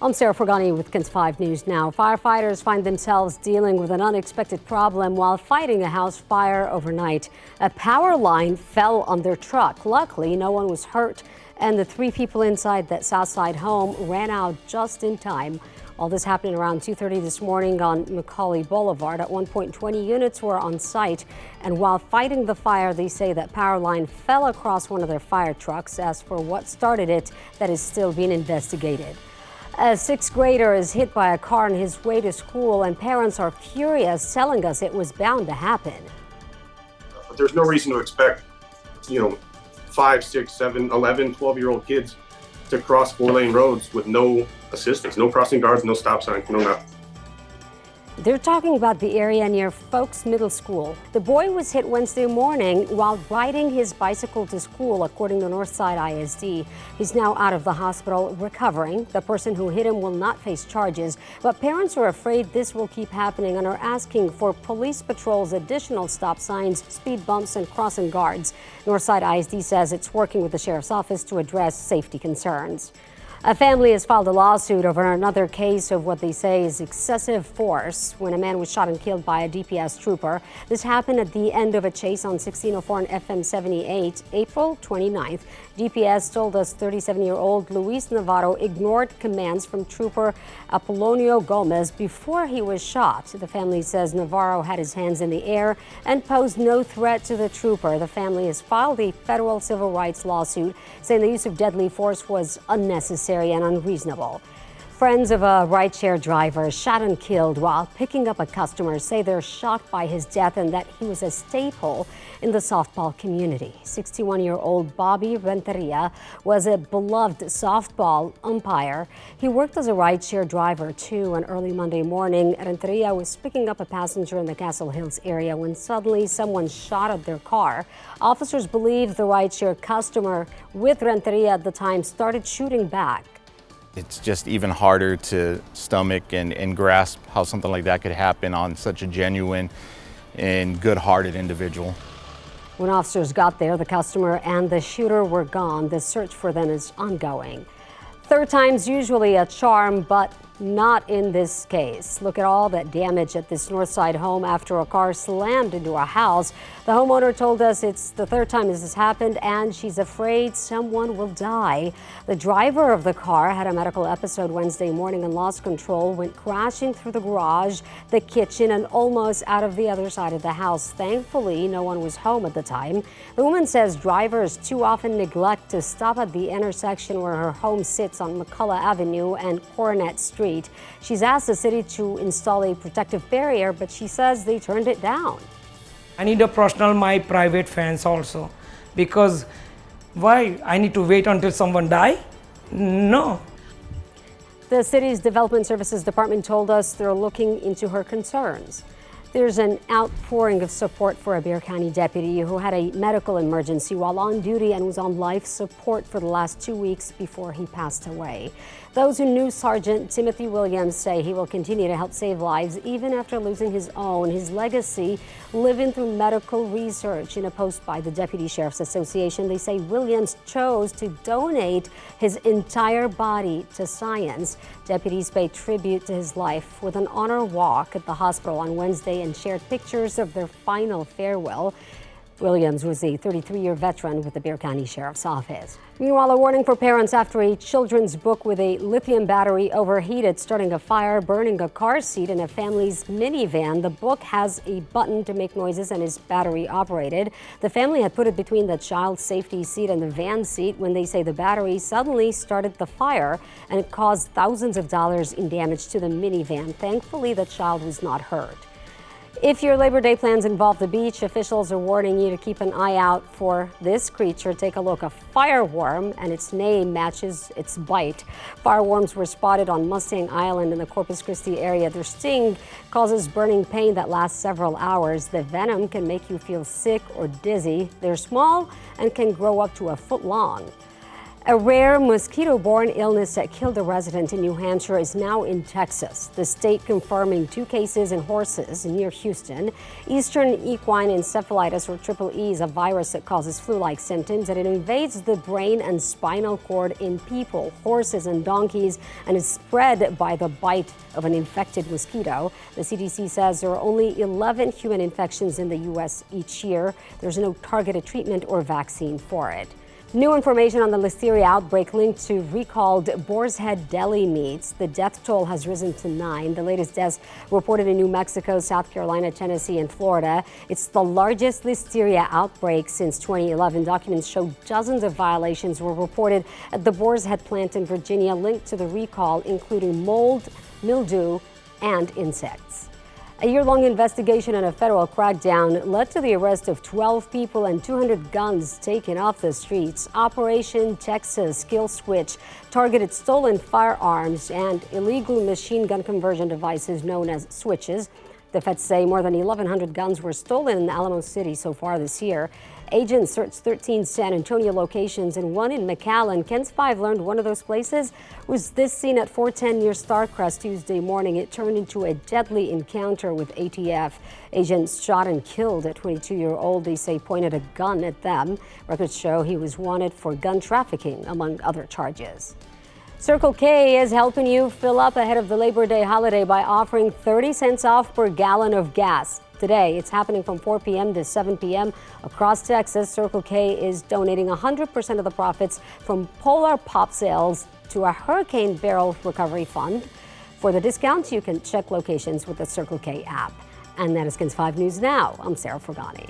I'm Sarah Forgani with KINS 5 News Now. Firefighters find themselves dealing with an unexpected problem while fighting a house fire overnight. A power line fell on their truck. Luckily, no one was hurt, and the 3 people inside that Southside home ran out just in time. All this happened around 2:30 this morning on Macaulay Boulevard. At one point, 20 units were on site, and while fighting the fire, they say that power line fell across one of their fire trucks. As for what started it, that is still being investigated. A 6th grader is hit by a car on his way to school, and parents are furious, telling us it was bound to happen. There's no reason to expect, 5, 6, 7, 11, 12-year-old kids to cross 4-lane roads with no assistance, no crossing guards, no stop signs, no nothing. They're talking about the area near Folks Middle School. The boy was hit Wednesday morning while riding his bicycle to school, according to Northside ISD. He's now out of the hospital recovering. The person who hit him will not face charges, but parents are afraid this will keep happening and are asking for police patrols, additional stop signs, speed bumps, and crossing guards. Northside ISD says it's working with the sheriff's office to address safety concerns. A family has filed a lawsuit over another case of what they say is excessive force when a man was shot and killed by a DPS trooper. This happened at the end of a chase on 1604 and FM 78, April 29th. DPS told us 37-year-old Luis Navarro ignored commands from Trooper Apolonio Gomez before he was shot. The family says Navarro had his hands in the air and posed no threat to the trooper. The family has filed a federal civil rights lawsuit saying the use of deadly force was unnecessary and unreasonable. Friends of a rideshare driver shot and killed while picking up a customer say they're shocked by his death and that he was a staple in the softball community. 61-year-old Bobby Renteria was a beloved softball umpire. He worked as a rideshare driver too, and early Monday morning, Renteria was picking up a passenger in the Castle Hills area when suddenly someone shot at their car. Officers believe the rideshare customer with Renteria at the time started shooting back. It's just even harder to stomach and grasp how something like that could happen on such a genuine and good-hearted individual. When officers got there, the customer and the shooter were gone. The search for them is ongoing. Third time's usually a charm, but not in this case. Look at all that damage at this Northside home after a car slammed into a house. The homeowner told us it's the 3rd time this has happened, and she's afraid someone will die. The driver of the car had a medical episode Wednesday morning and lost control, went crashing through the garage, the kitchen, and almost out of the other side of the house. Thankfully, no one was home at the time. The woman says drivers too often neglect to stop at the intersection where her home sits on McCullough Avenue and Coronet Street. She's asked the city to install a protective barrier, but she says they turned it down. I need a personal, my private fence also, because why? I need to wait until someone die? No. The city's Development Services Department told us they're looking into her concerns. There's an outpouring of support for a Bexar County deputy who had a medical emergency while on duty and was on life support for the last 2 weeks before he passed away. Those who knew Sergeant Timothy Williams say he will continue to help save lives even after losing his own. His legacy, living through medical research. In a post by the Deputy Sheriff's Association, they say Williams chose to donate his entire body to science. Deputies paid tribute to his life with an honor walk at the hospital on Wednesday and shared pictures of their final farewell. Williams was a 33-year veteran with the Bexar County Sheriff's Office. Meanwhile, a warning for parents after a children's book with a lithium battery overheated, starting a fire, burning a car seat in a family's minivan. The book has a button to make noises and is battery operated. The family had put it between the child's safety seat and the van seat when they say the battery suddenly started the fire and it caused thousands of dollars in damage to the minivan. Thankfully, the child was not hurt. If your Labor Day plans involve the beach, officials are warning you to keep an eye out for this creature. Take a look. A fireworm, and its name matches its bite. Fireworms were spotted on Mustang Island in the Corpus Christi area. Their sting causes burning pain that lasts several hours. The venom can make you feel sick or dizzy. They're small and can grow up to a foot long. A rare mosquito-borne illness that killed a resident in New Hampshire is now in Texas. The state confirming 2 cases in horses near Houston. Eastern equine encephalitis, or EEE, is a virus that causes flu-like symptoms, and it invades the brain and spinal cord in people, horses, and donkeys, and is spread by the bite of an infected mosquito. The CDC says there are only 11 human infections in the U.S. each year. There's no targeted treatment or vaccine for it. New information on the listeria outbreak linked to recalled Boar's Head deli meats. The death toll has risen to 9. The latest deaths reported in New Mexico, South Carolina, Tennessee, and Florida. It's the largest listeria outbreak since 2011. Documents show dozens of violations were reported at the Boar's Head plant in Virginia linked to the recall, including mold, mildew, and insects. A year-long investigation and a federal crackdown led to the arrest of 12 people and 200 guns taken off the streets. Operation Texas Kill Switch targeted stolen firearms and illegal machine gun conversion devices known as switches. The feds say more than 1,100 guns were stolen in Alamo City so far this year. Agents searched 13 San Antonio locations and 1 in McAllen. KENS 5 learned one of those places was this scene at 410 near Starcrest Tuesday morning. It turned into a deadly encounter with ATF. Agents shot and killed a 22-year-old they say pointed a gun at them. Records show he was wanted for gun trafficking, among other charges. Circle K is helping you fill up ahead of the Labor Day holiday by offering 30 cents off per gallon of gas. Today, it's happening from 4 p.m. to 7 p.m. across Texas. Circle K is donating 100% of the profits from Polar Pop sales to a Hurricane Barrel Recovery Fund. For the discounts, you can check locations with the Circle K app. And that is KENS 5 News Now. I'm Sarah Fergani.